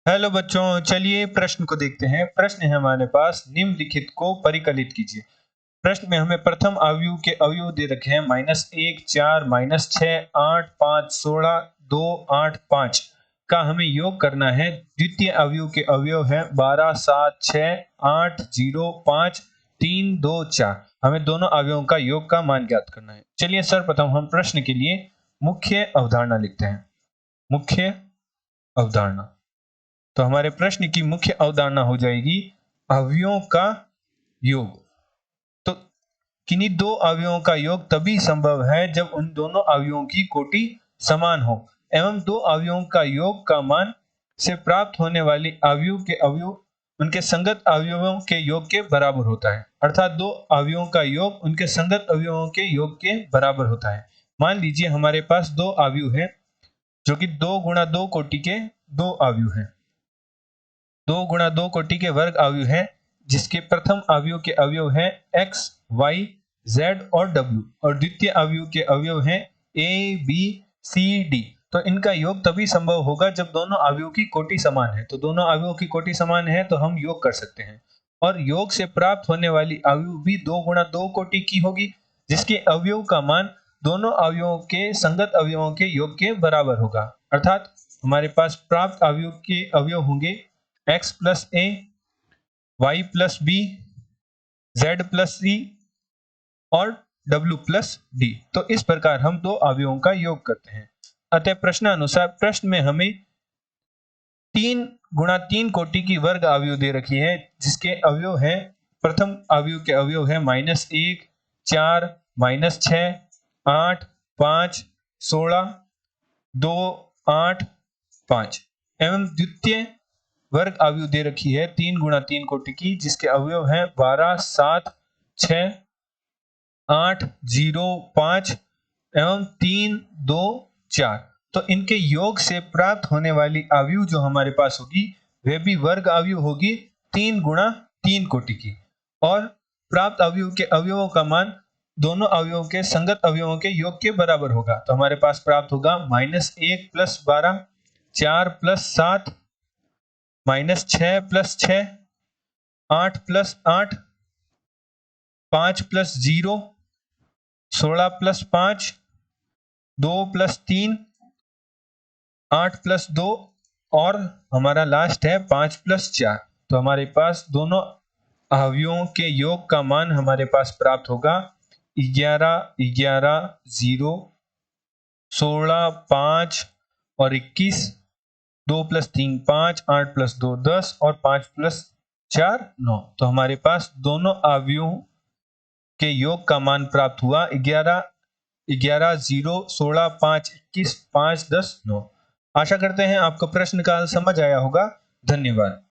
Hello बच्चों, चलिए प्रश्न को देखते हैं। प्रश्न है हमारे पास, निम्नलिखित को परिकलित कीजिए। प्रश्न में हमें प्रथम अवयव के अवयव दे रखे हैं -1, 4, -6, 8, 5, 16, 2, 8, 5 का हमें योग करना है। द्वितीय अवयव के अवयव है 12, 7, 6, 8, 0, 5, 3, 2, 4। हमें दोनों अवयवों का योग का मान ज्ञात करना है। चलिए सर्वप्रथम हम प्रश्न के लिए मुख्य अवधारणा लिखते हैं। मुख्य अवधारणा, तो हमारे प्रश्न की मुख्य अवधारणा हो जाएगी अवयवों का योग। तो किन्हीं दो अवयवों का योग तभी संभव है जब उन दोनों अवयवों की कोटि समान हो एवं दो अवयवों का योग का मान से प्राप्त होने वाली अवयव के अवयव उनके संगत अवयवों के योग के बराबर होता है। अर्थात दो अवयवों का योग उनके संगत अवयवों के योग के बराबर होता है। मान लीजिए हमारे पास दो अवयव हैं जो कि 2 गुणा 2 कोटि के दो अवयव हैं। 2 गुणा 2 कोटि के वर्ग अवयव है, जिसके प्रथम अवयव के अवयव है x, y, z और w और द्वितीय अवयव के अवयव है a, b, c, d। तो इनका योग तभी संभव होगा जब दोनों अवयव की कोटि समान है। तो दोनों अवयव की कोटि समान है तो हम योग कर सकते हैं और योग से प्राप्त होने वाली अवयव भी 2 गुणा 2 कोटि की होगी, जिसके अवयव का मान दोनों अवयवों के संगत अवयवों के योग के बराबर होगा। अर्थात हमारे पास प्राप्त अवयव के अवयव होंगे x plus A, y plus B, z plus C और w प्लस डी। तो इस प्रकार हम दो अवयवों का योग करते हैं। अतः प्रश्नानुसार प्रश्न में हमें 3 गुणा 3 कोटि की वर्ग अवयव दे रखी है, जिसके अवयव है, प्रथम अवयव के अवयव है -1, 4, -6, 8, 5, 16, 2, 8, 5 एवं द्वितीय वर्ग अवयव दे रखी है 3 गुणा 3 कोटि की, जिसके अवयव हैं 12, 7, 6, 8, 0, 5 एवं 3, 2, 4। तो इनके योग से प्राप्त होने वाली अवयव जो हमारे पास होगी वह भी वर्ग अवयव होगी 3 गुणा 3 कोटि की और प्राप्त अवयव के अवयवों का मान दोनों अवयवों के संगत अवयवों के योग के बराबर होगा। तो हमारे पास प्राप्त होगा -1 plus 12, 4 plus 7, -6 plus 6, 8 plus 8, 5 plus 0, 16 plus 5, 2 plus 3, 8 plus 2 और हमारा लास्ट है 5 प्लस 4। तो हमारे पास दोनों अवयवों के योग का मान हमारे पास प्राप्त होगा 11, 11, 0, 16, 5 और 21, 2 प्लस 3 5, 8 प्लस 2 10 और 5 प्लस 4 9। तो हमारे पास दोनों अवयवों के योग का मान प्राप्त हुआ 11, 11, 0, 16, 5, 21, 5, 10, 9। आशा करते हैं आपको प्रश्न का समझ आया होगा। धन्यवाद।